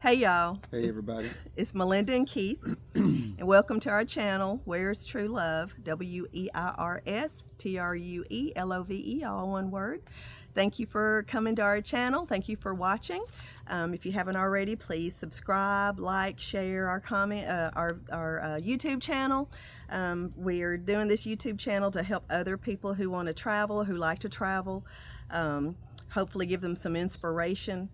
Hey y'all, Hey everybody. it's Melinda and Keith, and welcome to our channel, Where's True Love, WEIRSTRUELOVE, all one word. Thank you for coming to our channel. Thank you for watching. If you haven't already, please subscribe, like, share our YouTube channel. We're doing this YouTube channel to help other people who want to travel, who like to travel, hopefully give them some inspiration.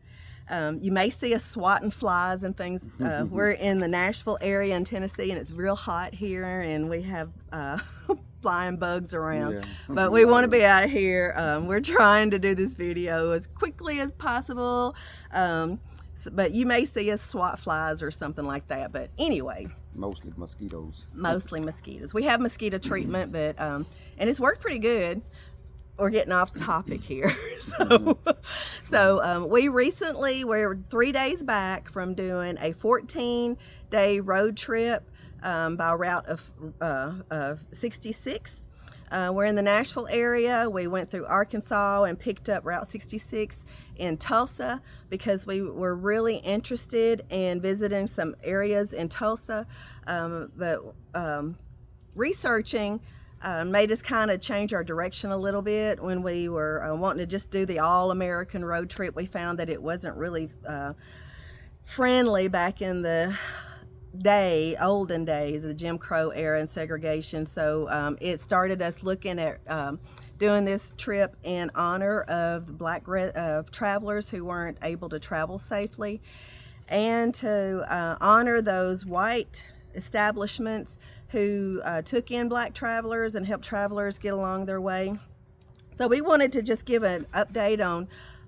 You may see us swatting flies and things. We're in the Nashville area in Tennessee, and it's real hot here, and we have flying bugs around. Yeah. But we want to be out of here. We're trying to do this video as quickly as possible, but you may see us swat flies or something like that. But anyway, Mostly mosquitoes. Mostly mosquitoes. We have mosquito treatment, but and it's worked pretty good. We're getting off topic here. We're 3 days back from doing a 14-day road trip by route of 66. We're in the Nashville area. We went through Arkansas and picked up Route 66 in Tulsa because we were really interested in visiting some areas in Tulsa, but researching made us kind of change our direction a little bit. When we were wanting to just do the all-American road trip, we found that it wasn't really friendly back in the olden days, the Jim Crow era and segregation. So it started us looking at doing this trip in honor of the black travelers who weren't able to travel safely, and to honor those white establishments who took in black travelers and helped travelers get along their way. So we wanted to just give an update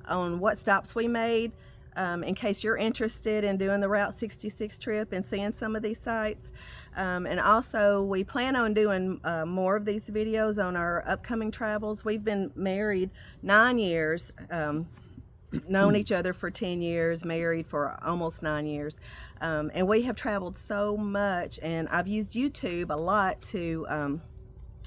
on what stops we made, in case you're interested in doing the Route 66 trip and seeing some of these sites. And also we plan on doing more of these videos on our upcoming travels. We've been married 9 years, known each other for 10 years, married for almost 9 years. And we have traveled so much, and I've used YouTube a lot to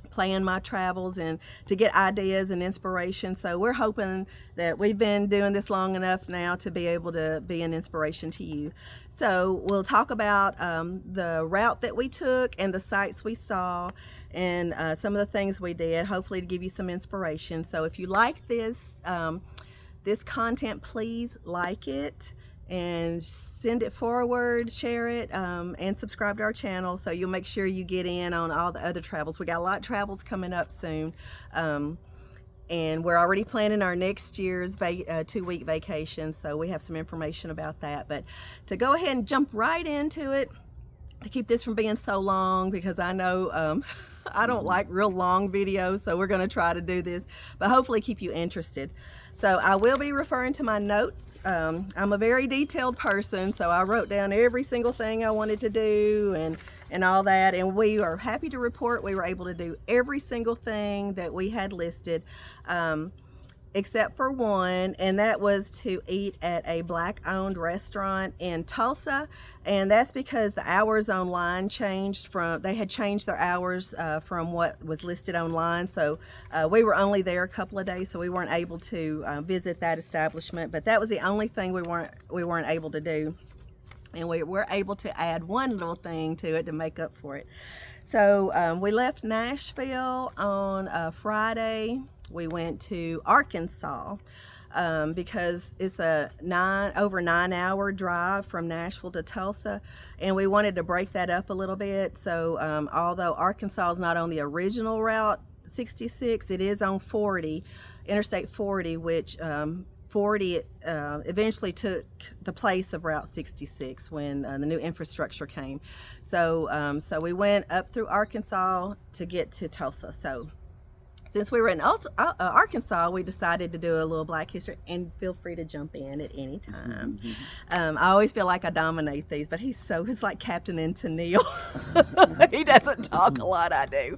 plan my travels and to get ideas and inspiration. So we're hoping that we've been doing this long enough now to be able to be an inspiration to you. So we'll talk about the route that we took and the sites we saw, and some of the things we did, hopefully to give you some inspiration. So if you like this content, please like it and send it forward, share it, and subscribe to our channel so you'll make sure you get in on all the other travels. We got a lot of travels coming up soon, and we're already planning our next year's 2-week vacation, so we have some information about that. But to go ahead and jump right into it, to keep this from being so long, because I know I don't like real long videos, so we're going to try to do this, but hopefully keep you interested. So I will be referring to my notes. I'm a very detailed person, so I wrote down every single thing I wanted to do and all that, and we are happy to report we were able to do every single thing that we had listed, except for one, and that was to eat at a black-owned restaurant in Tulsa. And that's because the hours online changed they had changed their hours from what was listed online. So we were only there a couple of days, so we weren't able to visit that establishment. But that was the only thing we weren't able to do. And we were able to add one little thing to it to make up for it. So we left Nashville on Friday. We went to Arkansas because it's a over 9 hour drive from Nashville to Tulsa, and we wanted to break that up a little bit. So although Arkansas is not on the original Route 66, it is on Interstate 40, which 40 eventually took the place of Route 66 when the new infrastructure came. So we went up through Arkansas to get to Tulsa. So since we were in Arkansas, we decided to do a little Black history, and feel free to jump in at any time. I always feel like I dominate these, but he's like Captain and Tennille. He doesn't talk a lot, I do.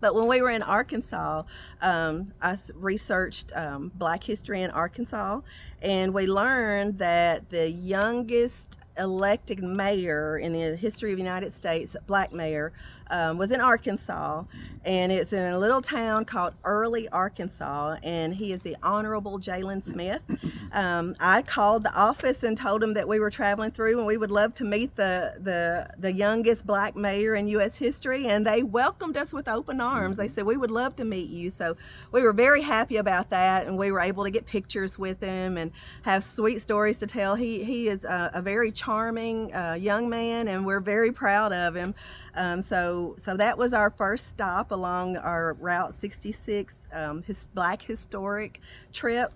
But when we were in Arkansas, I researched Black history in Arkansas, and we learned that the youngest elected mayor in the history of the United States, black mayor, was in Arkansas, and it's in a little town called Early, Arkansas, and he is the Honorable Jalen Smith. I called the office and told him that we were traveling through and we would love to meet the youngest black mayor in U.S. history, and they welcomed us with open arms. They said, we would love to meet you. So we were very happy about that, and we were able to get pictures with him and have sweet stories to tell. He is a very charming young man, and we're very proud of him. So that was our first stop along our Route 66 Black Historic trip.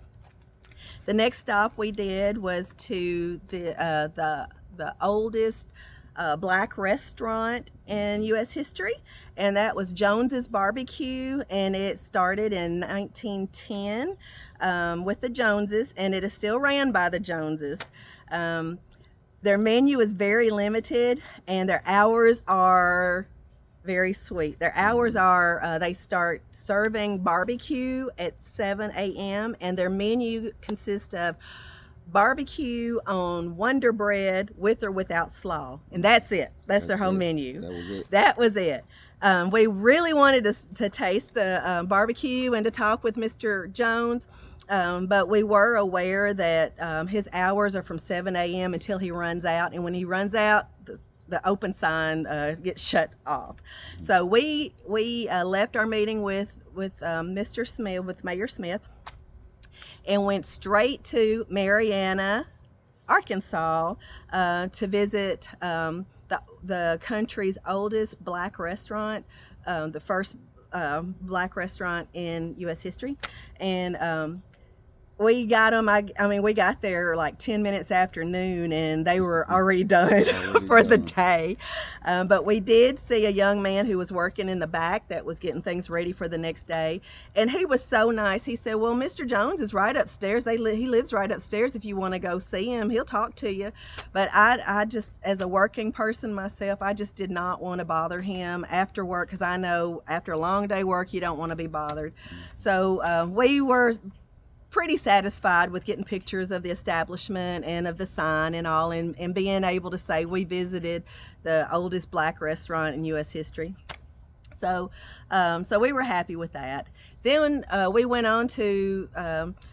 The next stop we did was to the oldest black restaurant in U.S. history, and that was Jones's Barbecue, and it started in 1910 with the Joneses, and it is still ran by the Joneses. Their menu is very limited, and their hours are very sweet. Their hours are, they start serving barbecue at 7 a.m. and their menu consists of barbecue on Wonder Bread with or without slaw. And that's it. That's their whole menu. That was it. We really wanted to taste the barbecue and to talk with Mr. Jones. But we were aware that his hours are from 7 a.m. until he runs out. And when he runs out, the open sign gets shut off. So we left our meeting with Mr. Smith, with Mayor Smith, and went straight to Marianna, Arkansas, to visit the country's oldest black restaurant, the first black restaurant in U.S. history. And we got them, we got there like 10 minutes after noon, and they were already done for the day. But we did see a young man who was working in the back that was getting things ready for the next day. And he was so nice. He said, well, Mr. Jones is right upstairs. He lives right upstairs. If you want to go see him, he'll talk to you. But I just, as a working person myself, I just did not want to bother him after work, because I know after a long day work, you don't want to be bothered. So we were pretty satisfied with getting pictures of the establishment and of the sign and all, and being able to say we visited the oldest black restaurant in U.S. history. So we were happy with that. Then we went on to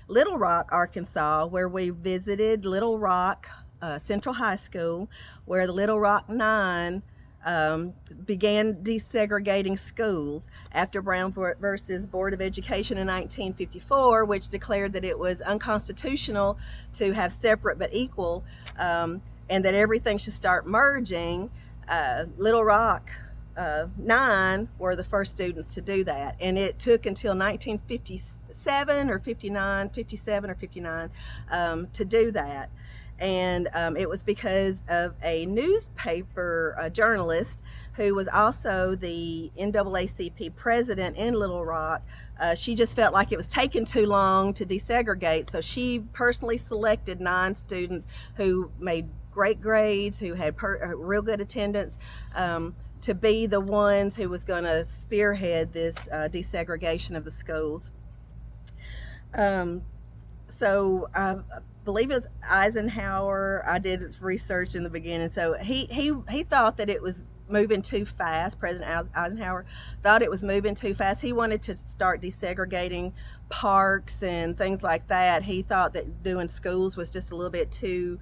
Little Rock, Arkansas, where we visited Little Rock Central High School, where the Little Rock Nine began desegregating schools after Brown versus Board of Education in 1954, which declared that it was unconstitutional to have separate but equal, and that everything should start merging. Little Rock 9 were the first students to do that, and it took until 1957 or 59 to do that. And it was because of a newspaper journalist who was also the NAACP president in Little Rock. She just felt like it was taking too long to desegregate, so she personally selected 9 students who made great grades, who had real good attendance, to be the ones who was going to spearhead this desegregation of the schools. So I believe it was Eisenhower. I did research in the beginning. So he thought that it was moving too fast. President Eisenhower thought it was moving too fast. He wanted to start desegregating parks and things like that. He thought that doing schools was just a little bit too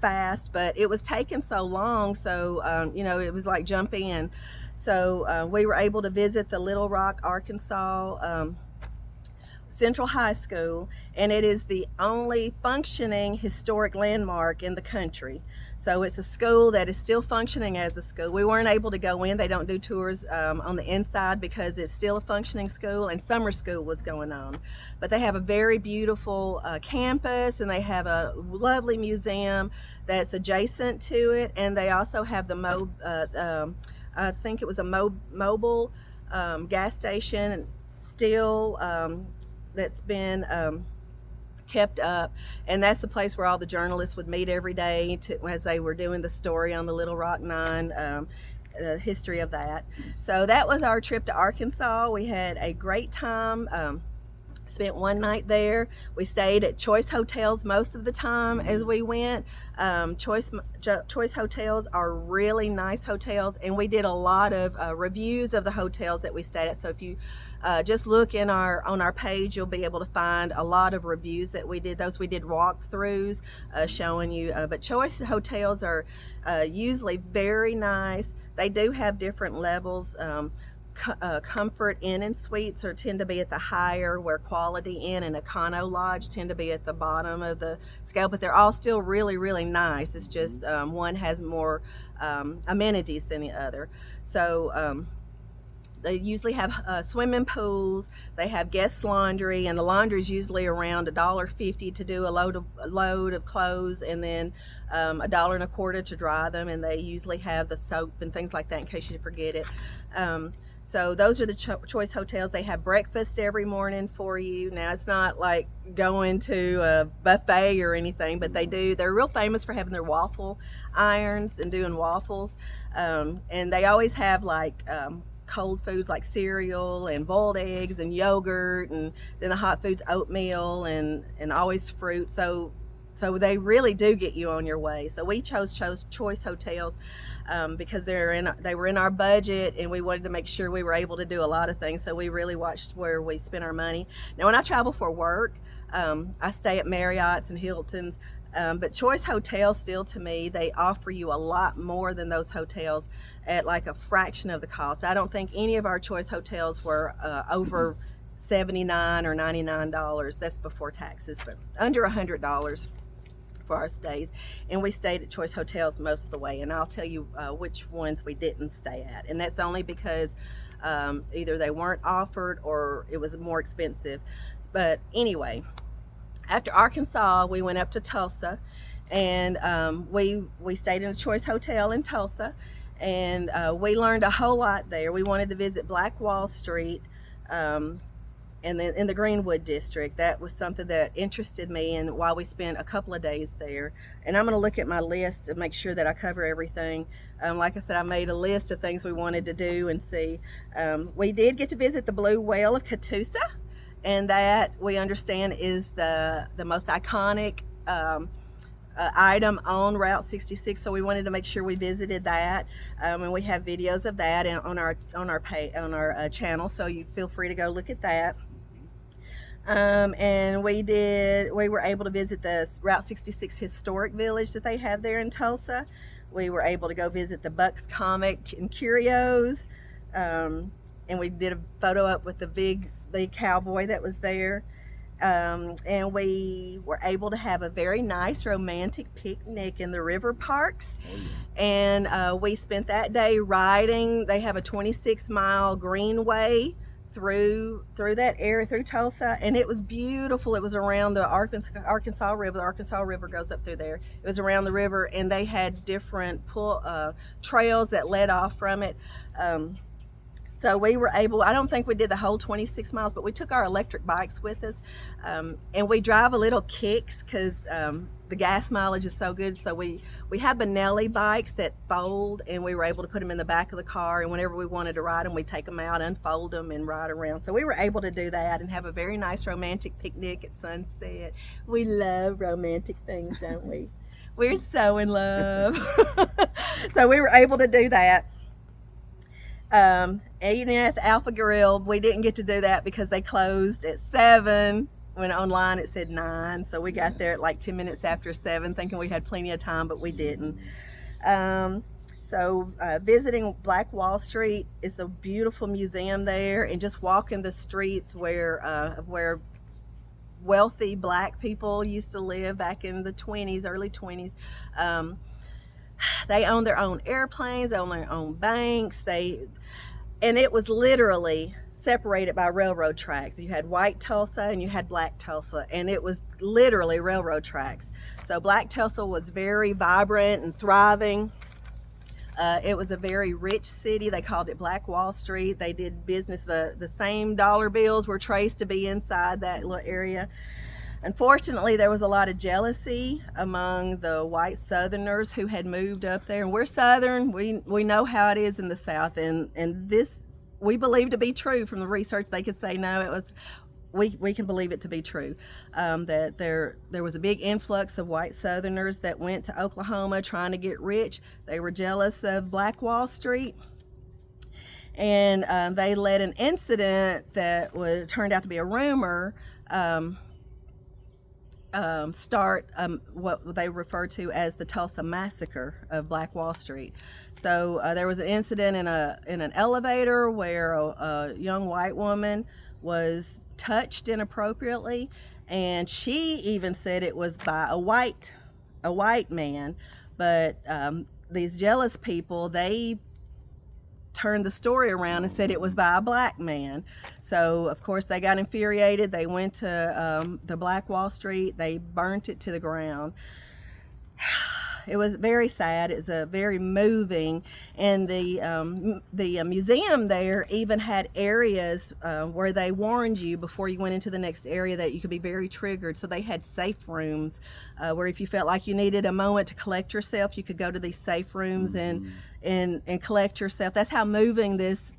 fast, but it was taking so long. So, it was like jump in. So we were able to visit the Little Rock, Arkansas Central High School, and it is the only functioning historic landmark in the country. So it's a school that is still functioning as a school. We weren't able to go in. They don't do tours on the inside because it's still a functioning school, and summer school was going on. But they have a very beautiful campus, and they have a lovely museum that's adjacent to it, and they also have the I think it was a mobile gas station still that's been kept up, and that's the place where all the journalists would meet every day as they were doing the story on the Little Rock Nine, the history of that. So that was our trip to Arkansas. We had a great time. Spent one night there. We stayed at Choice Hotels most of the time as we went. Choice Hotels are really nice hotels, and we did a lot of reviews of the hotels that we stayed at. So if you just look on our page, you'll be able to find a lot of reviews that we did. Those we did walkthroughs showing you. But Choice Hotels are usually very nice. They do have different levels. Comfort Inn and Suites tend to be at the higher, where Quality Inn and Econo Lodge tend to be at the bottom of the scale, but they're all still really, really nice. It's just one has more amenities than the other. So they usually have swimming pools. They have guest laundry, and the laundry is usually around $1.50 to do a load of clothes, and then $1.25 to dry them. And they usually have the soap and things like that in case you forget it. So those are the Choice Hotels. They have breakfast every morning for you. Now, it's not like going to a buffet or anything, but they're real famous for having their waffle irons and doing waffles. And they always have like cold foods like cereal and boiled eggs and yogurt, and then the hot foods, oatmeal and always fruit. So they really do get you on your way. So we chose Choice Hotels because they were in our budget, and we wanted to make sure we were able to do a lot of things. So we really watched where we spent our money. Now, when I travel for work, I stay at Marriott's and Hilton's. But Choice Hotels, still, to me, they offer you a lot more than those hotels at like a fraction of the cost. I don't think any of our Choice Hotels were over $79 or $99. That's before taxes, but under $100 for our stays. And we stayed at Choice Hotels most of the way, and I'll tell you which ones we didn't stay at, and that's only because either they weren't offered or it was more expensive. But anyway, after Arkansas, we went up to Tulsa, and we stayed in a Choice Hotel in Tulsa, and we learned a whole lot there. We wanted to visit Black Wall Street, and then in the Greenwood district. That was something that interested me, and while we spent a couple of days there. And I'm going to look at my list to make sure that I cover everything. Like I said, I made a list of things we wanted to do and see. We did get to visit the Blue Whale of Catoosa, and that, we understand, is the most iconic item on Route 66. So we wanted to make sure we visited that, and we have videos of that on our channel. So you feel free to go look at that. And we were able to visit the Route 66 historic village that they have there in Tulsa. We were able to go visit the Bucks Comic and Curios, and we did a photo up with the big cowboy that was there. And we were able to have a very nice romantic picnic in the river parks. And we spent that day riding. They have a 26-mile greenway through that area, through Tulsa, and it was beautiful. It was around the Arkansas River. The Arkansas River goes up through there. It was around the river, and they had different trails that led off from it. So we were able, I don't think we did the whole 26 miles, but we took our electric bikes with us, and we drive a little kicks because the gas mileage is so good. So we have Benelli bikes that fold, and we were able to put them in the back of the car, and whenever we wanted to ride them, we take them out, unfold them, and ride around. So we were able to do that and have a very nice romantic picnic at sunset. We love romantic things, don't we? We're so in love. So we were able to do that. Eating at the Alpha Grill, we didn't get to do that because they closed at 7. When online it said 9, so we got there at like 10 minutes after 7, thinking we had plenty of time, but we didn't. So visiting Black Wall Street is a beautiful museum there, and just walking the streets where wealthy black people used to live back in the 20s, early 20s. They own their own airplanes, they own their own banks, and it was literally separated by railroad tracks. You had white Tulsa and you had black Tulsa, and it was literally railroad tracks. So black Tulsa was very vibrant and thriving. It was a very rich city. They called it Black Wall Street. They did business. The same dollar bills were traced to be inside that little area. Unfortunately, there was a lot of jealousy among the white Southerners who had moved up there. And we're Southern. We know how it is in the South, and this we believe to be true from the research. They could say no, we can believe it to be true, that there was a big influx of white Southerners that went to Oklahoma trying to get rich. They were jealous of Black Wall Street, and they let an incident that turned out to be a rumor start what they refer to as the Tulsa Massacre of Black Wall Street. So there was an incident in an elevator where a young white woman was touched inappropriately, and she even said it was by a white man. But these jealous people, they turned the story around and said it was by a black man. So of course they got infuriated. They went to the Black Wall Street. They burnt it to the ground. It was very sad. It's a very moving, and the museum there even had areas where they warned you before you went into the next area that you could be very triggered. So they had safe rooms where if you felt like you needed a moment to collect yourself, you could go to these safe rooms and collect yourself. That's how moving this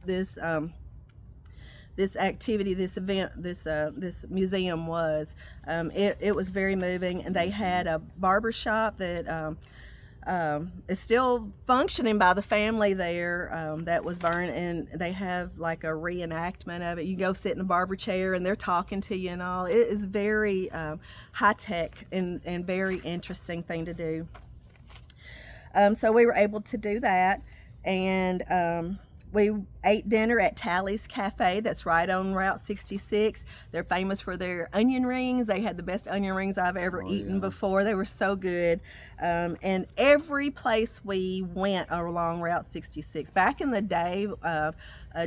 activity, this event, this museum was. It was very moving, and they had a barber shop that is still functioning by the family there that was burned, and they have like a reenactment of it. You go sit in a barber chair and they're talking to you and all. It is very high tech and very interesting thing to do. So we were able to do that, and we ate dinner at Tally's Cafe that's right on Route 66. They're famous for their onion rings. They had the best onion rings I've ever eaten before. They were so good. And every place we went along Route 66, back in the day,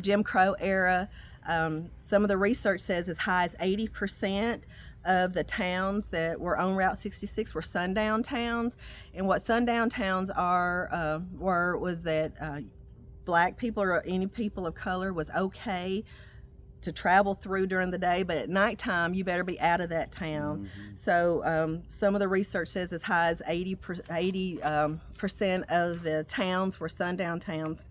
Jim Crow era, some of the research says as high as 80% of the towns that were on Route 66 were sundown towns. And what sundown towns was that Black people or any people of color was okay to travel through during the day, but at nighttime you better be out of that town. So some of the research says as high as 80% of the towns were sundown towns.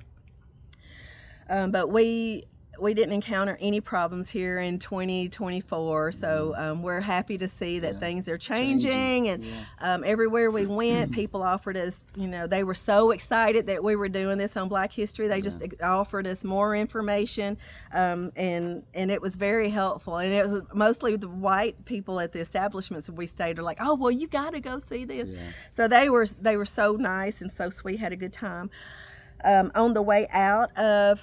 But we didn't encounter any problems here in 2024, so we're happy to see that things are changing. And everywhere we went, people offered us, they were so excited that we were doing this on Black History. They just offered us more information, and it was very helpful. And it was mostly the white people at the establishments that we stayed are like, oh, well, you got to go see this. So they were so nice and so sweet, had a good time. On the way out of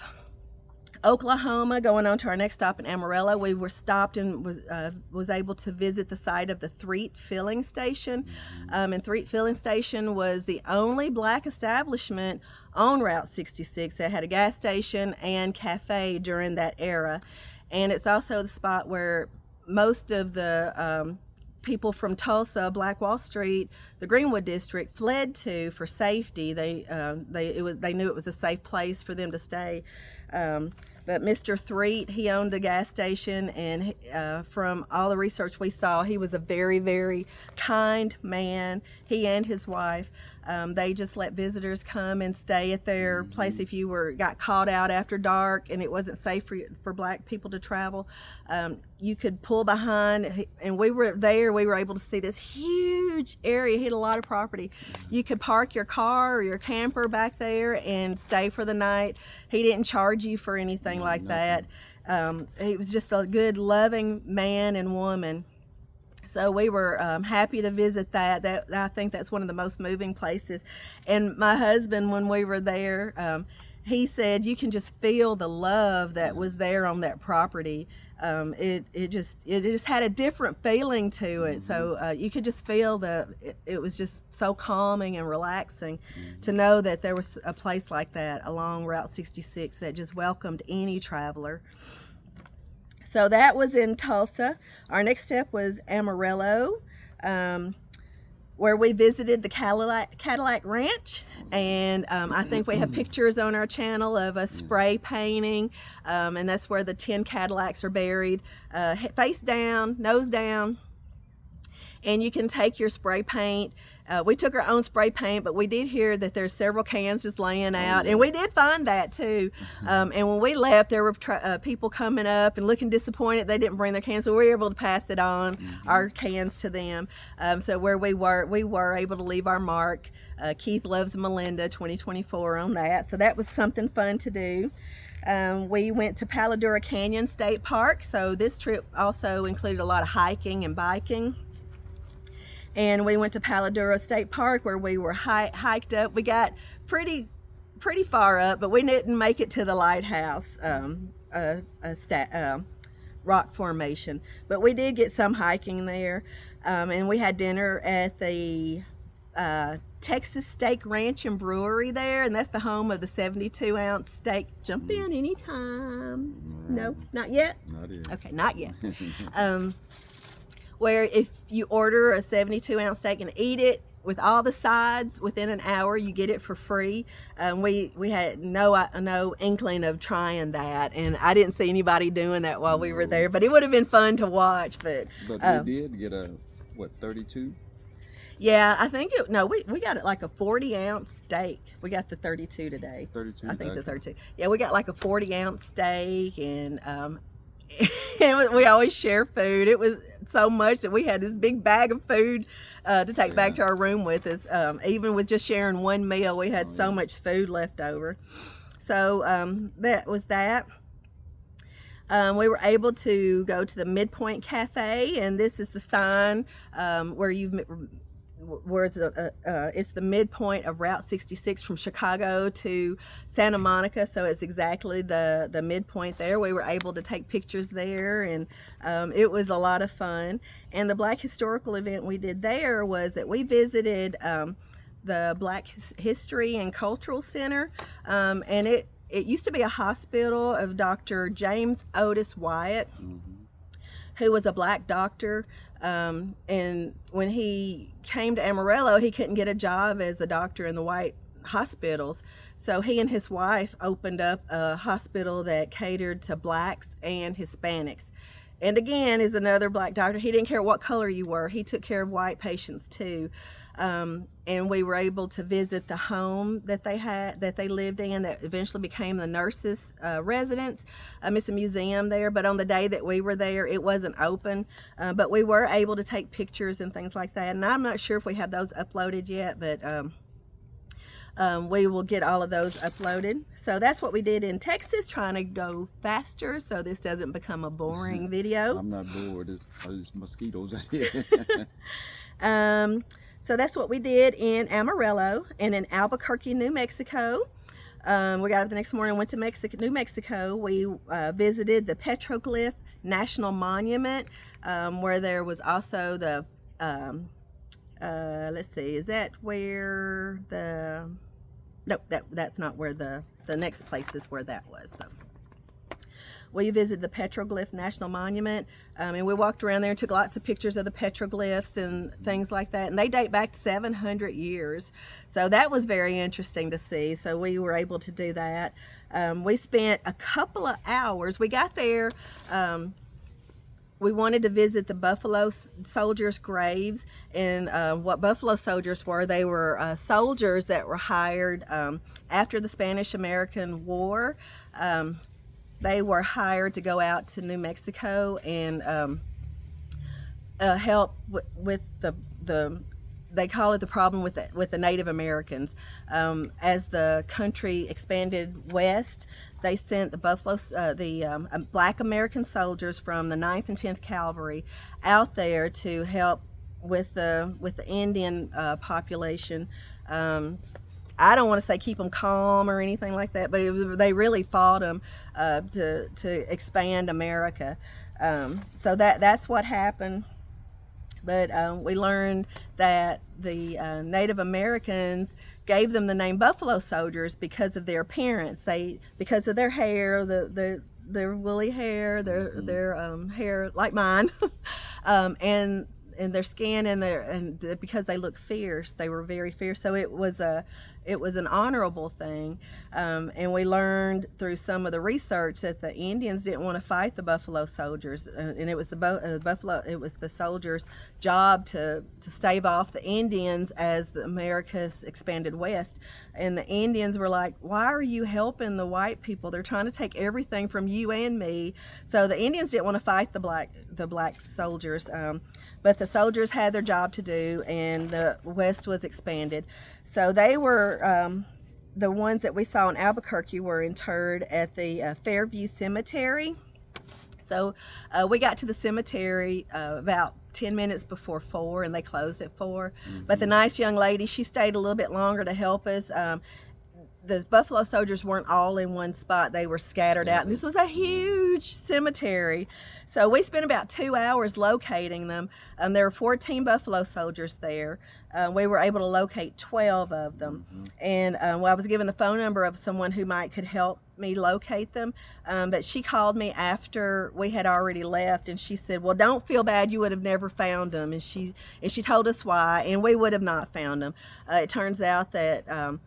Oklahoma, going on to our next stop in Amarillo, we were stopped and was able to visit the site of the Threet Filling Station. And Threet Filling Station was the only Black establishment on Route 66 that had a gas station and cafe during that era. And it's also the spot where most of the people from Tulsa, Black Wall Street, the Greenwood district, fled to for safety. They knew it was a safe place for them to stay. But Mr. Threet, he owned the gas station, and from all the research we saw, he was a very, very kind man. He and his wife, they just let visitors come and stay at their place if you got caught out after dark and it wasn't safe for Black people to travel. You could pull behind, and we were there. We were able to see this huge area. He had a lot of property. You could park your car or your camper back there and stay for the night. He didn't charge you for anything like that. He was just a good, loving man and woman. So we were happy to visit that. I think that's one of the most moving places. And my husband, when we were there, he said you can just feel the love that was there on that property. It just had a different feeling to it. So you could just feel it was just so calming and relaxing to know that there was a place like that along Route 66 that just welcomed any traveler. So that was in Tulsa. Our next step was Amarillo, where we visited the Cadillac Ranch. And I think we have pictures on our channel of us spray painting, and that's where the 10 Cadillacs are buried, face down, nose down. and you can take your spray paint. We took our own spray paint, but we did hear that there's several cans just laying out, and we did find that too. And when we left, there were people coming up and looking disappointed they didn't bring their cans, so we were able to pass it on, our cans, to them. So where we were able to leave our mark. Keith Loves Melinda 2024 on that, so that was something fun to do. We went to Paladura Canyon State Park, so this trip also included a lot of hiking and biking. And we went to Paladura State Park, where we were hiked up. We got pretty far up, but we didn't make it to the lighthouse rock formation. But we did get some hiking there, and we had dinner at the Texas Steak Ranch and Brewery there, and that's the home of the 72-ounce steak. Jump in anytime. No, not yet? Not yet. Okay, not yet. Where if you order a 72-ounce steak and eat it with all the sides within an hour, you get it for free. We had no inkling of trying that, and I didn't see anybody doing that while we were there, but it would have been fun to watch. But we did get a, 32? Yeah, I think we got it like a 40-ounce steak. We got the 32 today. 32? I think the 32. Yeah, we got like a 40-ounce steak, and we always share food. It was so much that we had this big bag of food to take back to our room with us. Even with just sharing one meal, we had so much food left over. So that was that. We were able to go to the Midpoint Cafe, and this is the sign where it's the midpoint of Route 66 from Chicago to Santa Monica, so it's exactly the midpoint there. We were able to take pictures there, and it was a lot of fun. And the Black Historical event we did there was that we visited the Black History and Cultural Center, and it used to be a hospital of Dr. James Otis Wyatt, who was a black doctor, and when he came to Amarillo, he couldn't get a job as a doctor in the white hospitals, so he and his wife opened up a hospital that catered to blacks and Hispanics. And again, is another black doctor. He didn't care what color you were. He took care of white patients too. And we were able to visit the home that they lived in, that eventually became the nurses' residence. It's a museum there, but on the day that we were there, it wasn't open. But we were able to take pictures and things like that. And I'm not sure if we have those uploaded yet, but we will get all of those uploaded. So that's what we did in Texas, trying to go faster so this doesn't become a boring video. I'm not bored. There's mosquitoes out here. So that's what we did in Amarillo. And in Albuquerque, New Mexico, we got up the next morning and went to New Mexico. We visited the Petroglyph National Monument, where there was also the, let's see, is that where the, nope, that's not where the next place is where that was. So we visited the Petroglyph National Monument, and we walked around there and took lots of pictures of the petroglyphs and things like that, and they date back to 700 years, so that was very interesting to see. So we were able to do that. We spent a couple of hours. We got there, we wanted to visit the Buffalo soldiers' graves, and what Buffalo soldiers were, they were soldiers that were hired after the Spanish-American War. They were hired to go out to New Mexico and help with the they call it the problem with the Native Americans. As the country expanded west, they sent the Black American soldiers from the 9th and 10th Cavalry out there to help with the Indian population. I don't want to say keep them calm or anything like that, but they really fought them to expand America. So that's what happened. But we learned that the Native Americans gave them the name Buffalo Soldiers because of their appearance. Because of their hair, their woolly hair, their hair like mine, and their skin, and because they look fierce, they were very fierce. So it was it was an honorable thing. And we learned through some of the research that the Indians didn't want to fight the Buffalo Soldiers, and it was the soldiers' job to stave off the Indians as the Americas expanded west. And the Indians were like, "Why are you helping the white people? They're trying to take everything from you and me." So the Indians didn't want to fight the black soldiers. But the soldiers had their job to do, and the West was expanded. So they were, the ones that we saw in Albuquerque were interred at the Fairview Cemetery. So we got to the cemetery about 10 minutes before 4, and they closed at 4. But the nice young lady, she stayed a little bit longer to help us. The Buffalo Soldiers weren't all in one spot. They were scattered out. And this was a huge cemetery. So we spent about 2 hours locating them. There were 14 Buffalo Soldiers there. We were able to locate 12 of them. And I was given the phone number of someone who could help me locate them. But she called me after we had already left, and she said, "Well, don't feel bad. You would have never found them." And she told us why, and we would have not found them. It turns out that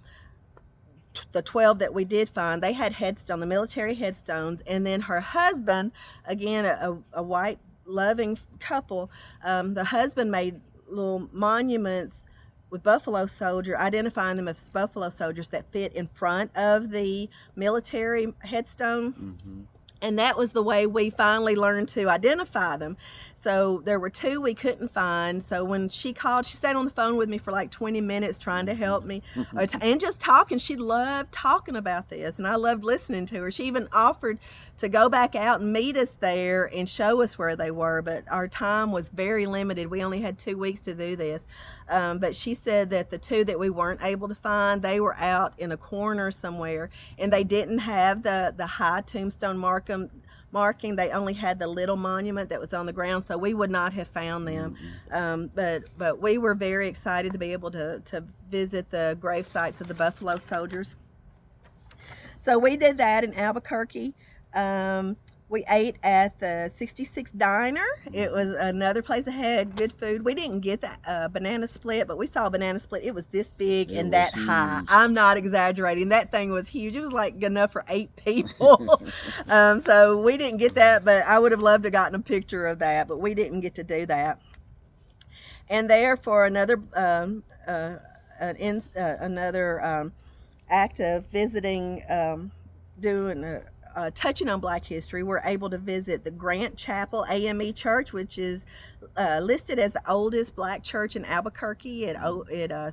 the 12 that we did find, they had the military headstones, and then her husband, again a white loving couple, the husband made little monuments with Buffalo Soldier, identifying them as Buffalo Soldiers that fit in front of the military headstone. And that was the way we finally learned to identify them. So there were 2 we couldn't find. So when she called, she stayed on the phone with me for like 20 minutes trying to help me and just talking. She loved talking about this, and I loved listening to her. She even offered to go back out and meet us there and show us where they were, but our time was very limited. We only had 2 weeks to do this. But she said that the 2 that we weren't able to find, they were out in a corner somewhere, and they didn't have the high tombstone marking. They only had the little monument that was on the ground, so we would not have found them. But we were very excited to be able to visit the grave sites of the Buffalo Soldiers. So we did that in Albuquerque. We ate at the 66 Diner. It was another place that had good food. We didn't get the banana split, but we saw a banana split. It was this big and that high. I'm not exaggerating. That thing was huge. It was like enough for 8 people. So we didn't get that, but I would have loved to have gotten a picture of that, but we didn't get to do that. And there for another act of visiting, touching on Black history, we're able to visit the Grant Chapel AME Church, which is listed as the oldest Black church in Albuquerque. It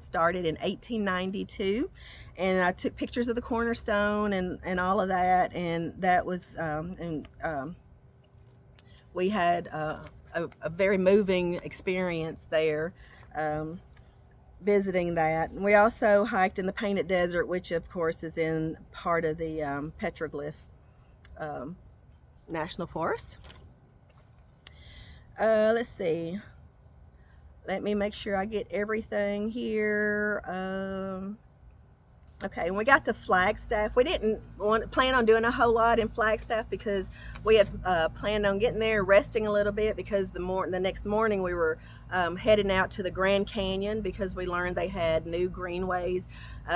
started in 1892, and I took pictures of the cornerstone and all of that, and that was we had a very moving experience there. Visiting that. And we also hiked in the Painted Desert, which of course is in part of the Petroglyph National Forest. Let's see. Let me make sure I get everything here. Okay, and we got to Flagstaff. We didn't plan on doing a whole lot in Flagstaff because we had planned on getting there, resting a little bit, because the next morning we were heading out to the Grand Canyon because we learned they had new greenways.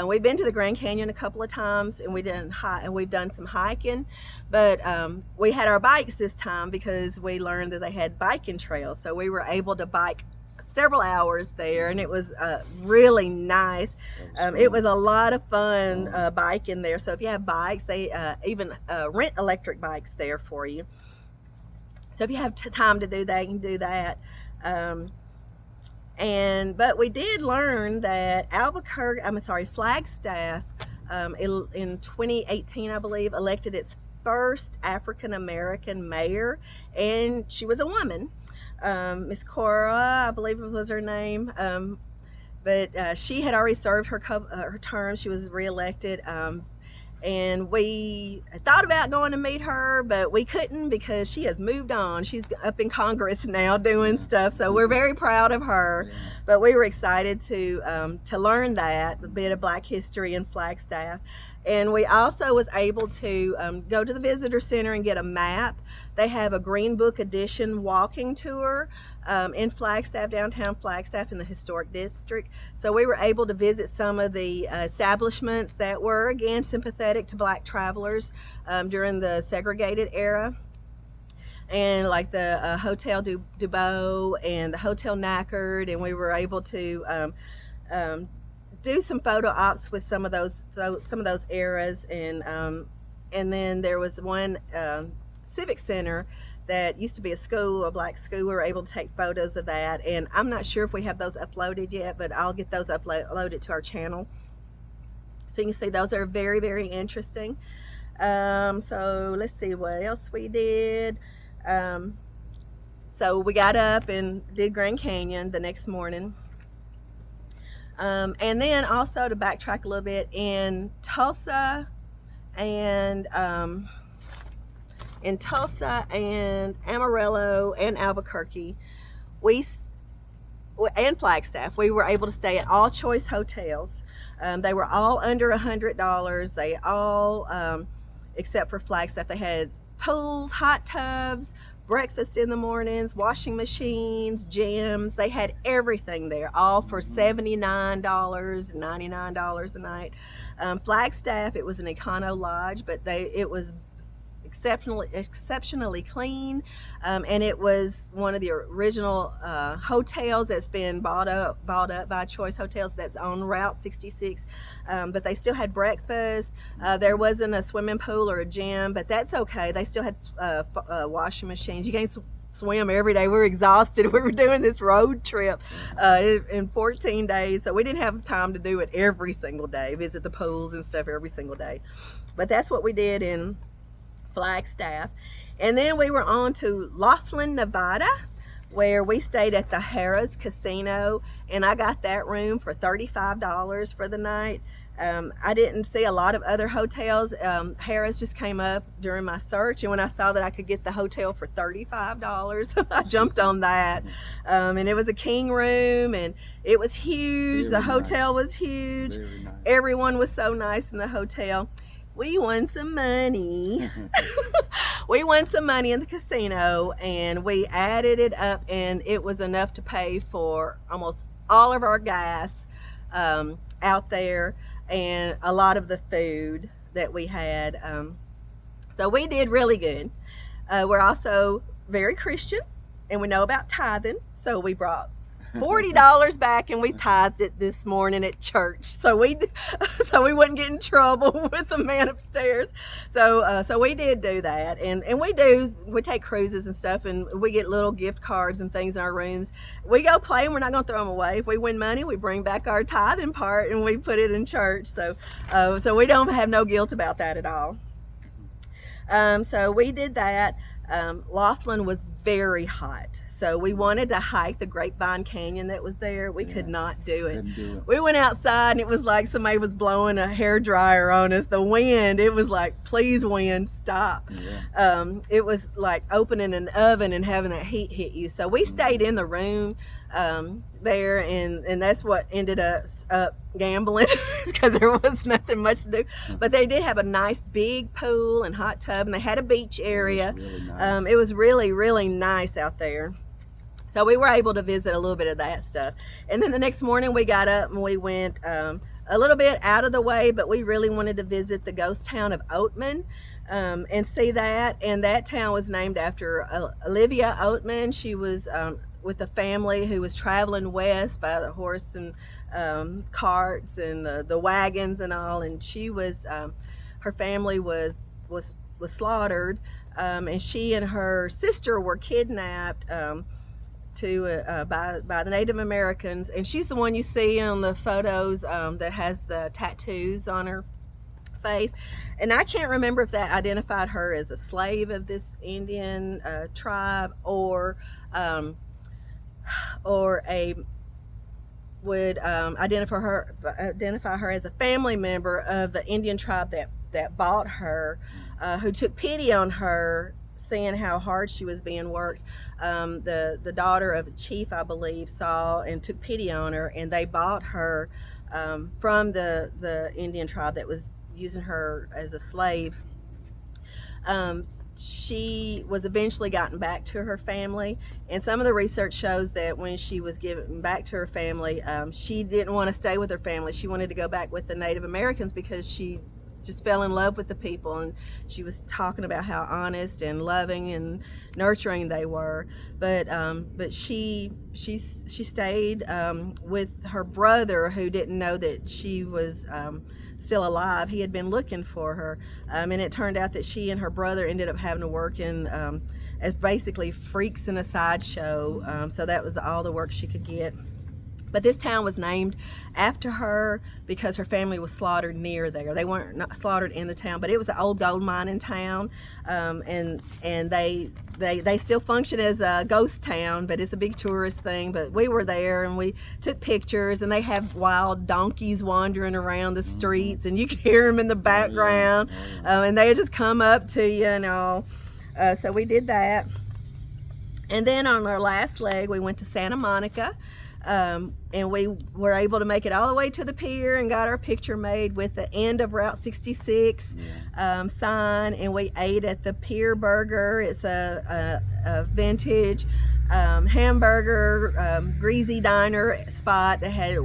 We've been to the Grand Canyon a couple of times, and we've done some hiking, but we had our bikes this time because we learned that they had biking trails. So we were able to bike several hours there, and it was really nice. It was a lot of fun biking there. So if you have bikes, they even rent electric bikes there for you. So if you have time to do that, you can do that. But we did learn that Flagstaff in 2018, I believe, elected its first African American mayor, and she was a woman. Miss Cora, I believe it was her name, but she had already served her term. She was reelected, and we thought about going to meet her, but we couldn't because she has moved on. She's up in Congress now doing stuff, so we're very proud of her. But we were excited to learn that a bit of Black history in Flagstaff. And we also was able to go to the visitor center and get a map. They have a Green Book edition walking tour in Flagstaff, downtown Flagstaff in the historic district. So we were able to visit some of the establishments that were, again, sympathetic to black travelers during the segregated era. And like the Hotel Dubois and the Hotel Knackard, and we were able to do some photo ops with some of those eras, and then there was one civic center that used to be a school, a black school. We were able to take photos of that, and I'm not sure if we have those uploaded yet, but I'll get those uploaded to our channel, so you can see those are very, very interesting. So let's see what else we did. So we got up and did Grand Canyon the next morning. And then also, to backtrack a little bit, in Tulsa and Amarillo and Albuquerque, and Flagstaff, we were able to stay at all choice hotels. They were all under $100. They all, except for Flagstaff, they had pools, hot tubs, breakfast in the mornings, washing machines, gyms. They had everything there, all for $79, $99 a night. Flagstaff, it was an econo lodge, but it was exceptionally clean, and it was one of the original hotels that's been bought up by Choice Hotels that's on Route 66. But they still had breakfast. There wasn't a swimming pool or a gym, but that's okay. They still had washing machines. You can't swim every day. We were exhausted. We were doing this road trip in 14 days, so we didn't have time to do it every single day, visit the pools and stuff every single day. But that's what we did in Flagstaff. And then we were on to Laughlin, Nevada, where we stayed at the Harrah's Casino, and I got that room for $35 for the night. I didn't see a lot of other hotels. Harrah's just came up during my search, and when I saw that I could get the hotel for $35, I jumped on that. And it was a king room, and it was huge. Very the hotel nice. was huge. Very nice. Everyone was so nice in the hotel. We won some money. We won some money in the casino, and we added it up, and it was enough to pay for almost all of our gas out there, and a lot of the food that we had. So we did really good. We're also very Christian, and we know about tithing, so we brought $40 back, and we tithed it this morning at church, so we wouldn't get in trouble with the man upstairs. So we did do that, and we take cruises and stuff, and we get little gift cards and things in our rooms. We go play, and we're not going to throw them away. If we win money, we bring back our tithing part and we put it in church. So we don't have no guilt about that at all. So we did that. Laughlin was very hot, so we wanted to hike the Grapevine Canyon that was there. We could not do it. Couldn't do it. We went outside, and it was like somebody was blowing a hairdryer on us. The wind, it was like, please wind, stop. Yeah. It was like opening an oven and having that heat hit you. So we stayed in the room there, and that's what ended us up gambling, because there was nothing much to do. But they did have a nice big pool and hot tub, and they had a beach area. Really nice. It was really, really nice out there. So we were able to visit a little bit of that stuff. And then the next morning we got up and we went a little bit out of the way, but we really wanted to visit the ghost town of Oatman and see that. And that town was named after Olivia Oatman. She was with a family who was traveling west by the horse and carts and the wagons and all. And she was, her family was slaughtered, and she and her sister were kidnapped by the Native Americans, and she's the one you see on the photos that has the tattoos on her face. And I can't remember if that identified her as a slave of this Indian tribe, or would identify her as a family member of the Indian tribe that bought her, who took pity on her, seeing how hard she was being worked. The daughter of a chief, I believe, saw and took pity on her, and they bought her from the Indian tribe that was using her as a slave. She was eventually gotten back to her family, and some of the research shows that when she was given back to her family, she didn't want to stay with her family. She wanted to go back with the Native Americans because she just fell in love with the people, and she was talking about how honest and loving and nurturing they were. But she stayed with her brother, who didn't know that she was still alive. He had been looking for her, and it turned out that she and her brother ended up having to work in as basically freaks in a sideshow. So that was all the work she could get. But this town was named after her because her family was slaughtered near there. They weren't not slaughtered in the town, but it was an old gold mining town, and they still function as a ghost town, but it's a big tourist thing. But we were there and we took pictures, and they have wild donkeys wandering around the streets, and you can hear them in the background, and they just come up to you and all. So we did that, and then on our last leg we went to Santa Monica. And we were able to make it all the way to the pier and got our picture made with the end of Route 66 sign, and we ate at the Pier Burger. It's a vintage hamburger greasy diner spot that had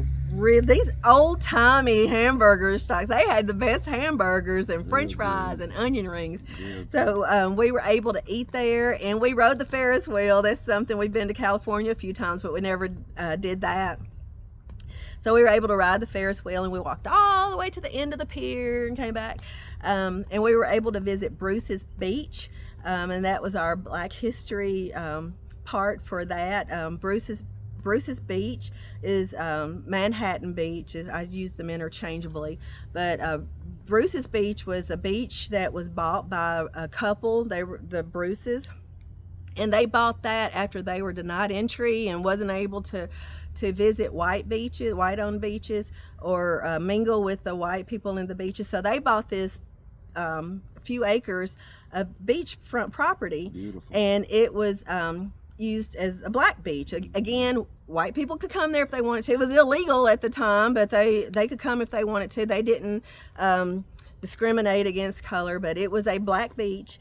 these old-timey hamburger stocks. They had the best hamburgers and french fries and onion rings. So we were able to eat there, and we rode the Ferris wheel. That's something we've been to California a few times, but we never did that. So we were able to ride the Ferris wheel, and we walked all the way to the end of the pier and came back. And we were able to visit Bruce's Beach, and that was our Black History part for that. Bruce's Beach is Manhattan Beach. I use them interchangeably, but Bruce's Beach was a beach that was bought by a couple. They were the Bruces, and they bought that after they were denied entry and wasn't able to visit white-owned beaches, or mingle with the white people in the beaches. So they bought this few acres of beachfront property. Beautiful. And it was used as a black beach. Again, white people could come there if they wanted to. It was illegal at the time, but they could come if they wanted to. They didn't discriminate against color, but it was a black beach.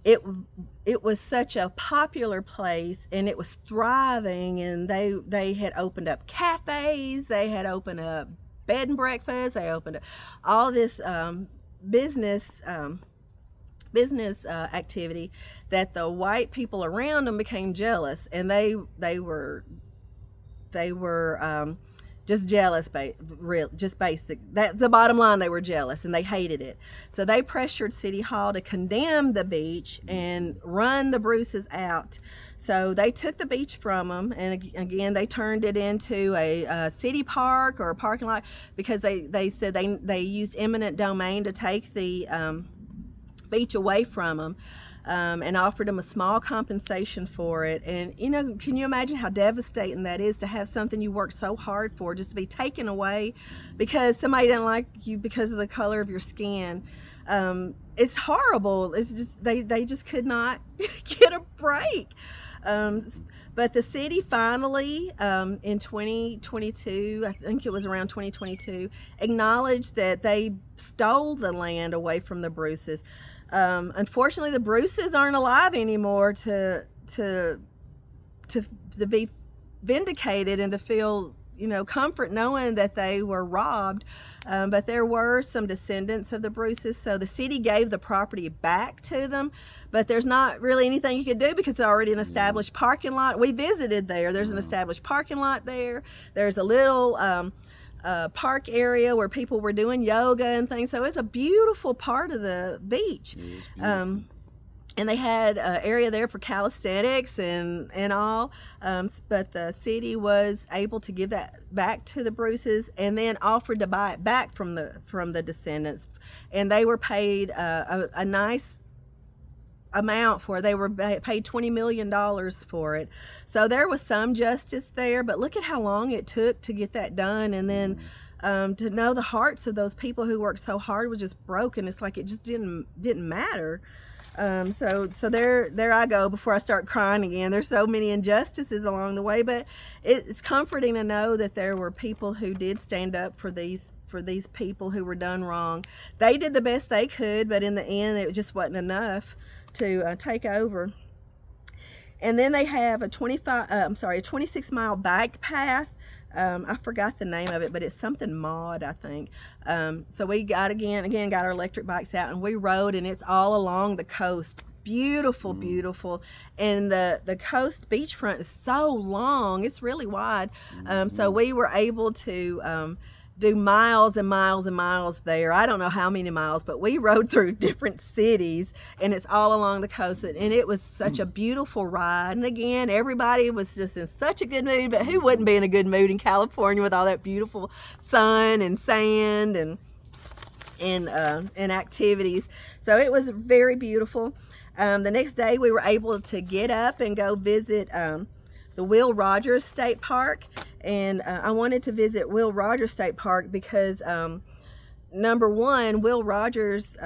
It was such a popular place, and it was thriving, and they had opened up cafes, they had opened up bed and breakfast, they opened up all this business activity that the white people around them became jealous, and they were just jealous, just basic. That's the bottom line. They were jealous, and they hated it. So they pressured City Hall to condemn the beach and run the Bruces out. So they took the beach from them, and again, they turned it into a city park or a parking lot, because they said they used eminent domain to take the beach away from them, and offered them a small compensation for it. And can you imagine how devastating that is, to have something you worked so hard for just to be taken away because somebody didn't like you because of the color of your skin? It's horrible. It's just they just could not get a break. But the city finally, in 2022, I think it was around 2022, acknowledged that they stole the land away from the Bruces. Unfortunately, the Bruces aren't alive anymore to be vindicated and to feel comfort knowing that they were robbed. But there were some descendants of the Bruces, so the city gave the property back to them, but there's not really anything you could do because it's already an established parking lot. We visited there. There's an established parking lot there. There's a little park area where people were doing yoga and things, so it's a beautiful part of the beach. And they had an area there for calisthenics and all, but the city was able to give that back to the Bruces, and then offered to buy it back from the descendants, and they were paid a nice amount for it. They were paid $20 million for it. So there was some justice there, but look at how long it took to get that done, and then to know the hearts of those people who worked so hard was just broken. It's like it just didn't matter. So there I go before I start crying again. There's so many injustices along the way, but it's comforting to know that there were people who did stand up for these for these people who were done wrong. They did the best they could, but in the end, it just wasn't enough to take over. And then they have a 26-mile bike path. I forgot the name of it, but it's something mod, I think. So we got our electric bikes out, and we rode, and it's all along the coast. Beautiful, beautiful. And the coast beachfront is so long, it's really wide. So we were able to do miles and miles and miles there. I don't know how many miles, but we rode through different cities, and it's all along the coast, and it was such a beautiful ride. And again, everybody was just in such a good mood, but who wouldn't be in a good mood in California with all that beautiful sun and sand and activities? So it was very beautiful. The next day we were able to get up and go visit the Will Rogers State Park. And I wanted to visit Will Rogers State Park because number one, Will Rogers,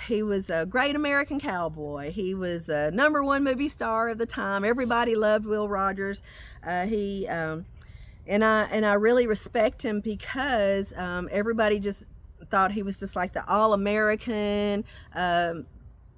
he was a great American cowboy. He was a #1 movie star of the time. Everybody loved Will Rogers. And I really respect him because everybody just thought he was just like the all-American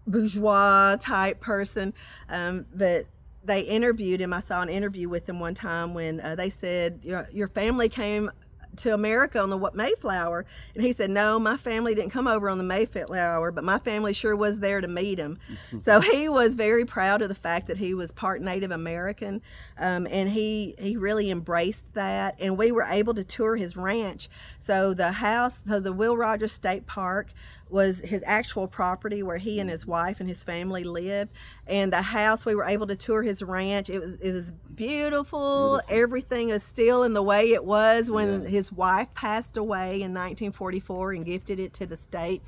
bourgeois type person. That they interviewed him. I saw an interview with him one time when they said, your family came to America on the Mayflower, and he said, no, my family didn't come over on the Mayflower, but my family sure was there to meet him. So he was very proud of the fact that he was part Native American, and he really embraced that. And we were able to tour his ranch. So the Will Rogers State Park was his actual property where he and his wife and his family lived. And the house, we were able to tour his ranch. It was beautiful. Everything is still in the way it was when his wife passed away in 1944 and gifted it to the state.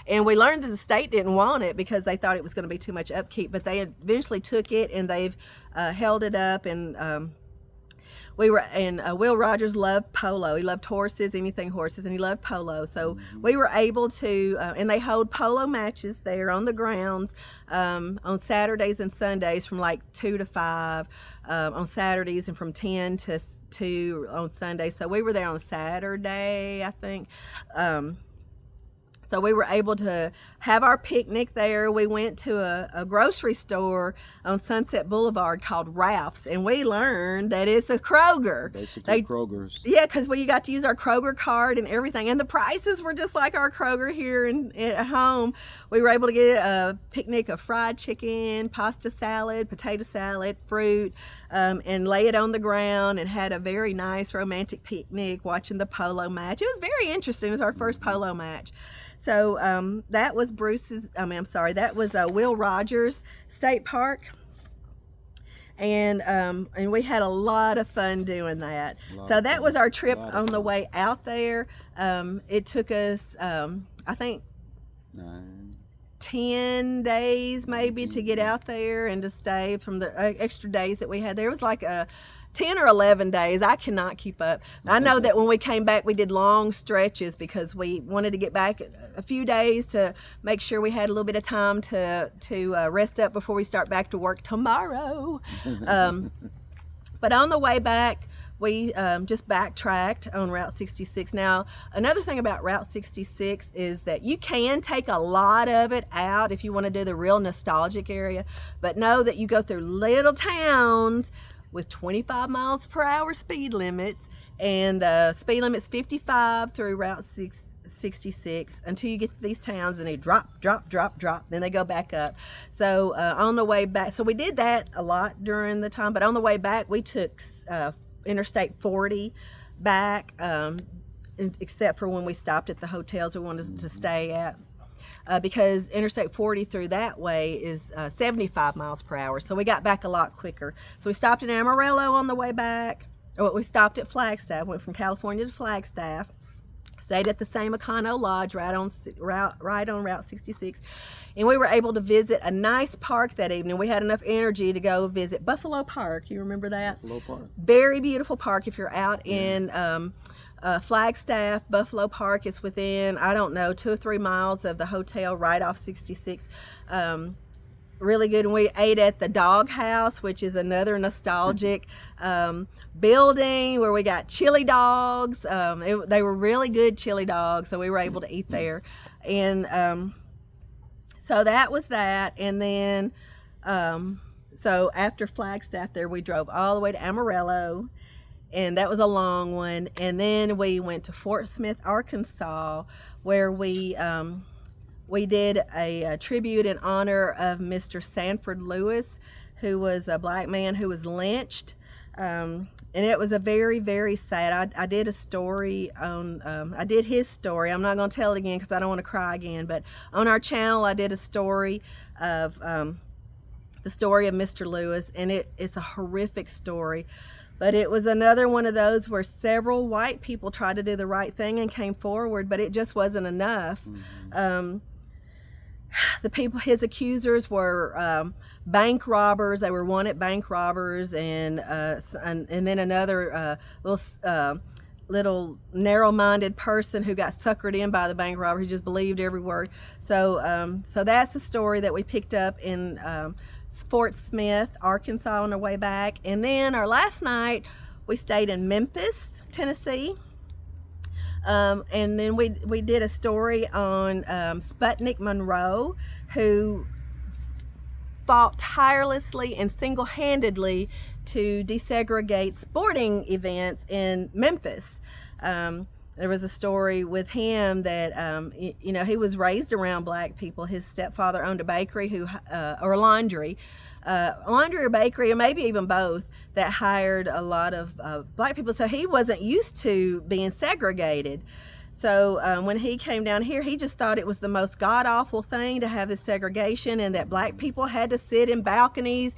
And we learned that the state didn't want it because they thought it was going to be too much upkeep, but they eventually took it, and they've held it up. And Will Rogers loved polo. He loved horses, anything horses, and he loved polo. So we were able to, and they hold polo matches there on the grounds on Saturdays and Sundays from like 2 to 5 on Saturdays, and from 10 to 2 on Sundays. So we were there on Saturday, I think. So we were able to have our picnic there. We went to a grocery store on Sunset Boulevard called Ralph's, and we learned that it's a Kroger. Basically Kroger's. Yeah, because we got to use our Kroger card and everything, and the prices were just like our Kroger here at home. We were able to get a picnic of fried chicken, pasta salad, potato salad, fruit, and lay it on the ground, and had a very nice romantic picnic watching the polo match. It was very interesting. It was our first polo match. So that was that was Will Rogers State Park, and we had a lot of fun doing that. So that was our trip on the way out there. It took us, I think, 10 days maybe to get out there and to stay from the extra days that we had there. It was like 10 or 11 days. I cannot keep up. I know that when we came back, we did long stretches because we wanted to get back a few days to make sure we had a little bit of time to rest up before we start back to work tomorrow. But on the way back, we just backtracked on Route 66. Now, another thing about Route 66 is that you can take a lot of it out if you want to do the real nostalgic area, but know that you go through little towns with 25 miles per hour speed limits, and the speed limit's 55 through Route 66 until you get to these towns, and they drop, then they go back up. So on the way back, so we did that a lot during the time, but on the way back we took Interstate 40 back, except for when we stopped at the hotels we wanted to stay at. Because Interstate 40 through that way is 75 miles per hour. So we got back a lot quicker. So we stopped in Amarillo on the way back. We stopped at Flagstaff, went from California to Flagstaff, stayed at the same Econo Lodge right on Route 66. And we were able to visit a nice park that evening. We had enough energy to go visit Buffalo Park. You remember that? Buffalo Park. Very beautiful park. If you're out in Flagstaff, Buffalo Park is within, I don't know, 2 or 3 miles of the hotel right off 66. really good. And we ate at the Dog House, which is another nostalgic building where we got chili dogs. They were really good chili dogs, so we were able to eat there. And so that was that. And then so after Flagstaff there, we drove all the way to Amarillo, and that was a long one. And then we went to Fort Smith, Arkansas, where we did a tribute in honor of Mr. Sanford Lewis, who was a black man who was lynched. And it was a very, very sad. I did a story on, I did his story. I'm not going to tell it again because I don't want to cry again. But on our channel, I did a story of the story of Mr. Lewis, and it's a horrific story. But it was another one of those where several white people tried to do the right thing and came forward, but it just wasn't enough. The people, his accusers, were bank robbers. They were wanted bank robbers, and then another little narrow-minded person who got suckered in by the bank robber. He just believed every word. So so that's a story that we picked up in Fort Smith, Arkansas, on our way back. And then our last night we stayed in Memphis, Tennessee. And then we did a story on Sputnik Monroe, who fought tirelessly and single-handedly to desegregate sporting events in Memphis. There was a story with him that, you know, he was raised around black people. His stepfather owned a bakery or a laundry or bakery, or maybe even both, that hired a lot of black people. So he wasn't used to being segregated. So when he came down here, he just thought it was the most god-awful thing to have this segregation, and that black people had to sit in balconies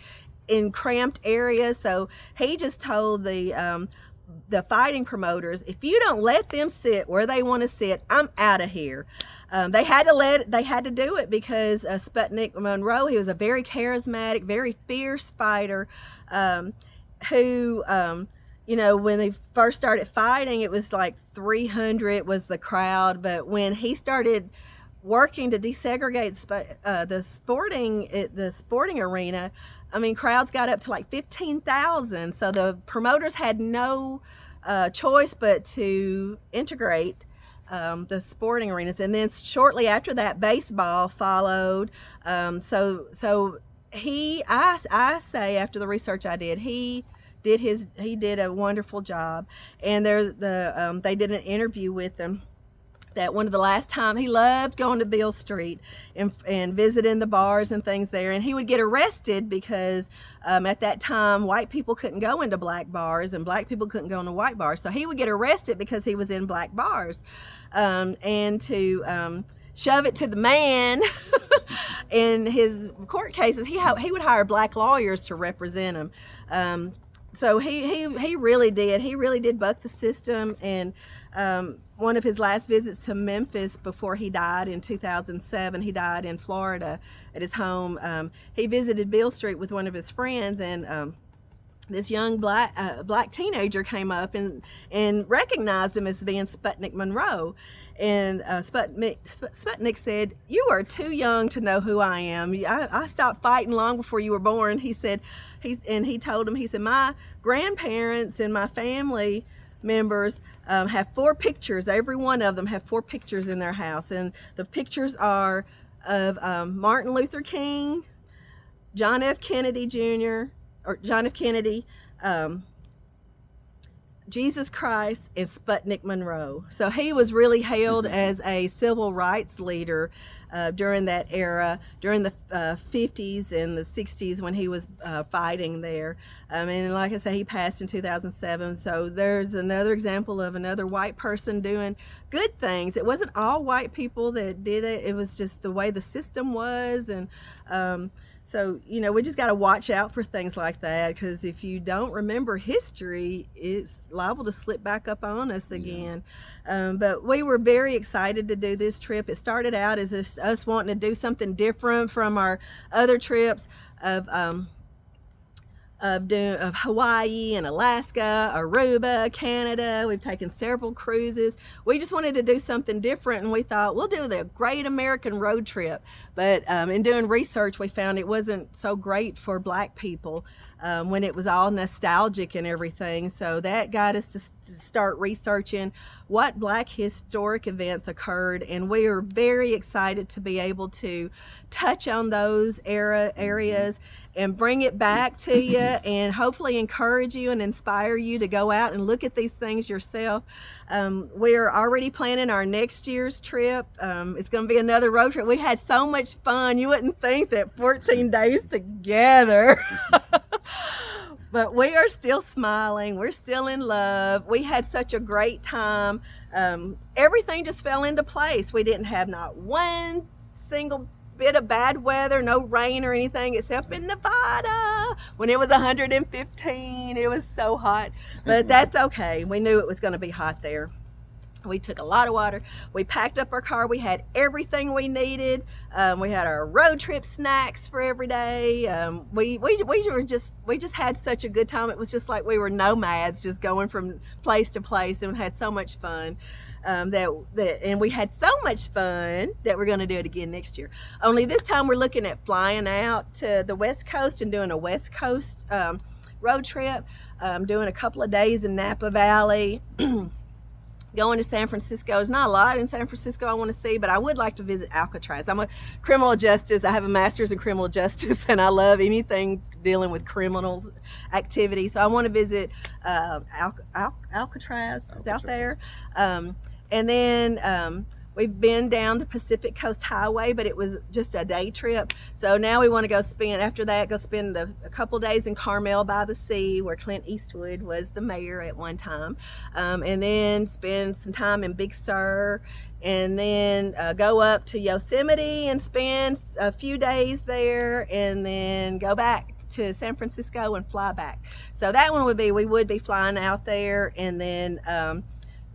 in cramped areas. So he just told the fighting promoters, if you don't let them sit where they want to sit, I'm out of here. They had to do it because Sputnik Monroe, he was a very charismatic, very fierce fighter, who you know, when they first started fighting, it was like 300 was the crowd, but when he started working to desegregate the sporting arena, I mean, crowds got up to like 15,000. So the promoters had no choice but to integrate the sporting arenas. And then shortly after that, baseball followed. So I say, after the research I did, he did a wonderful job. And they did an interview with him, that one of the last time he loved going to Beale Street and visiting the bars and things there. And he would get arrested because at that time white people couldn't go into black bars and black people couldn't go into white bars. So he would get arrested because he was in black bars. And to shove it to the man in his court cases, he would hire black lawyers to represent him. So he really did buck the system. And one of his last visits to Memphis before he died in 2007, he died in Florida at his home. He visited Beale Street with one of his friends, and this young black teenager came up and recognized him as being Sputnik Monroe. And Sputnik said, "You are too young to know who I am. I stopped fighting long before you were born." He said, he told him, he said, "My grandparents and my family members have 4 pictures. Every one of them have 4 pictures in their house. And the pictures are of Martin Luther King, John F. Kennedy Jr., or John F. Kennedy, Jesus Christ, and Sputnik Monroe." So he was really hailed as a civil rights leader during that era, during the 50s and the 60s when he was fighting there. And like I say, he passed in 2007. So there's another example of another white person doing good things. It wasn't all white people that did it. It was just the way the system was. And so, you know, we just got to watch out for things like that, because if you don't remember history, it's liable to slip back up on us again. But we were very excited to do this trip. It started out as just us wanting to do something different from our other trips of of Hawaii and Alaska, Aruba, Canada. We've taken several cruises. We just wanted to do something different, and we thought we'll do the Great American Road Trip. But in doing research, we found it wasn't so great for Black people when it was all nostalgic and everything. So that got us to start researching what Black historic events occurred, and we are very excited to be able to touch on those areas and bring it back to you and hopefully encourage you and inspire you to go out and look at these things yourself. We are already planning our next year's trip. It's going to be another road trip. We had so much fun. You wouldn't think that 14 days together. But we are still smiling. We're still in love. We had such a great time. Everything just fell into place. We didn't have not one single bit of bad weather, no rain or anything, except in Nevada when it was 115. It was so hot, but that's okay. We knew it was going to be hot there. We took a lot of water. We packed up our car. We had everything we needed. We had our road trip snacks for every day. We just had such a good time. It was just like we were nomads, just going from place to place, and had so much fun. And we had so much fun that we're going to do it again next year. Only this time we're looking at flying out to the West Coast and doing a West Coast road trip. Doing a couple of days in Napa Valley. Going to San Francisco. There's not a lot in San Francisco I want to see, but I would like to visit Alcatraz. I'm a criminal justice. I have a master's in criminal justice, and I love anything dealing with criminal activity. So I want to visit Alcatraz. It's out there. And then we've been down the Pacific Coast Highway, but it was just a day trip. So now we want to go spend a couple days in Carmel by the Sea, where Clint Eastwood was the mayor at one time. And then spend some time in Big Sur, and then go up to Yosemite and spend a few days there, and then go back to San Francisco and fly back. So that one we would be flying out there, and then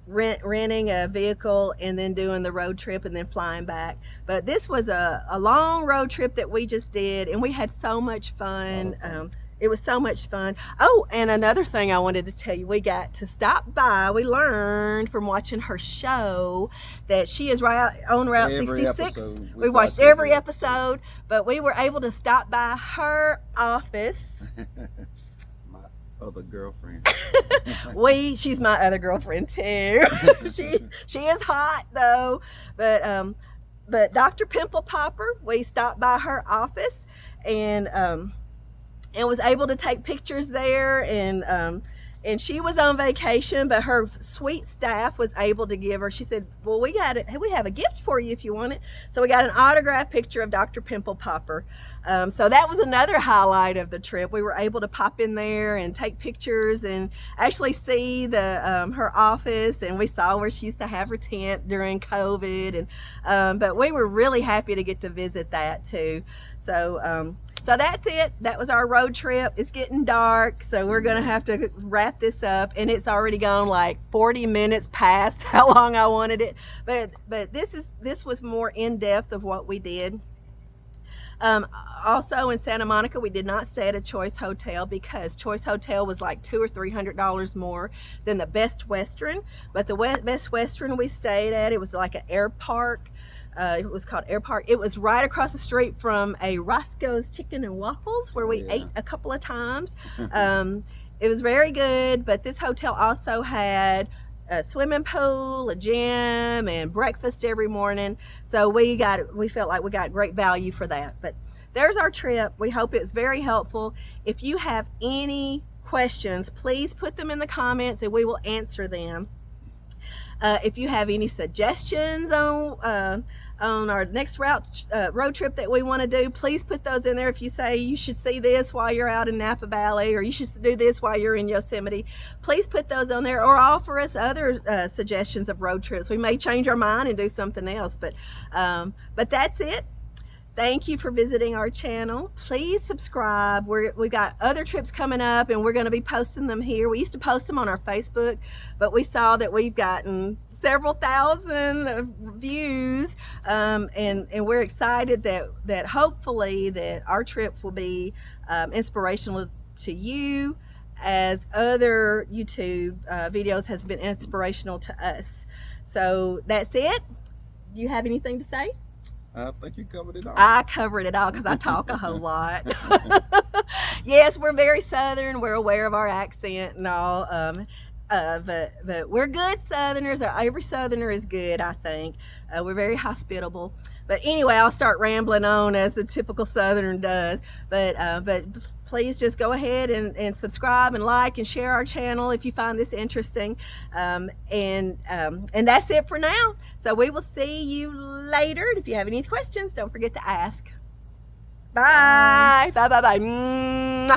renting a vehicle, and then doing the road trip, and then flying back. But this was a long road trip that we just did, and we had so much fun. It was so much fun. Oh, and another thing I wanted to tell you, we got to stop by. We learned from watching her show that she is right on Route 66. We watched every episode, but we were able to stop by her office. Other girlfriend. She's my other girlfriend too. she is hot though, but Dr. Pimple Popper, we stopped by her office and was able to take pictures there, and she was on vacation, but her sweet staff was able to give her. She said, well, we have a gift for you if you want it. So we got an autographed picture of Dr. Pimple Popper. So that was another highlight of the trip. We were able to pop in there and take pictures and actually see her office, and we saw where she used to have her tent during COVID. And but we were really happy to get to visit that too. So that's it. That was our road trip. It's getting dark, so we're gonna have to wrap this up, and it's already gone like 40 minutes past how long I wanted it. But this was more in depth of what we did. Also in Santa Monica, we did not stay at a Choice Hotel because Choice Hotel was like $200 or $300 more than the Best Western. But the Best Western we stayed at, it was like an air park. It was called Air Park. It was right across the street from a Roscoe's Chicken and Waffles, where we ate a couple of times. It was very good, but this hotel also had a swimming pool, a gym, and breakfast every morning. So we felt like we got great value for that. But there's our trip. We hope it's very helpful. If you have any questions, please put them in the comments and we will answer them. If you have any suggestions on our next road trip that we want to do, please put those in there. If you say you should see this while you're out in Napa Valley, or you should do this while you're in Yosemite, please put those on there, or offer us other suggestions of road trips. We may change our mind and do something else, but that's it. Thank you for visiting our channel. Please subscribe. We got other trips coming up, and we're going to be posting them here. We used to post them on our Facebook, but we saw that we've gotten several thousand views, and we're excited that hopefully that our trip will be inspirational to you as other YouTube videos has been inspirational to us. So that's it. Do you have anything to say? I think you covered it all. I covered it all because I talk a whole lot. Yes, we're very Southern. We're aware of our accent and all. But we're good Southerners. Every Southerner is good, I think. We're very hospitable. But anyway, I'll start rambling on as the typical Southern does. But please just go ahead and subscribe and like and share our channel if you find this interesting. And that's it for now. So we will see you later. If you have any questions, don't forget to ask. Bye. Bye. Bye. Bye.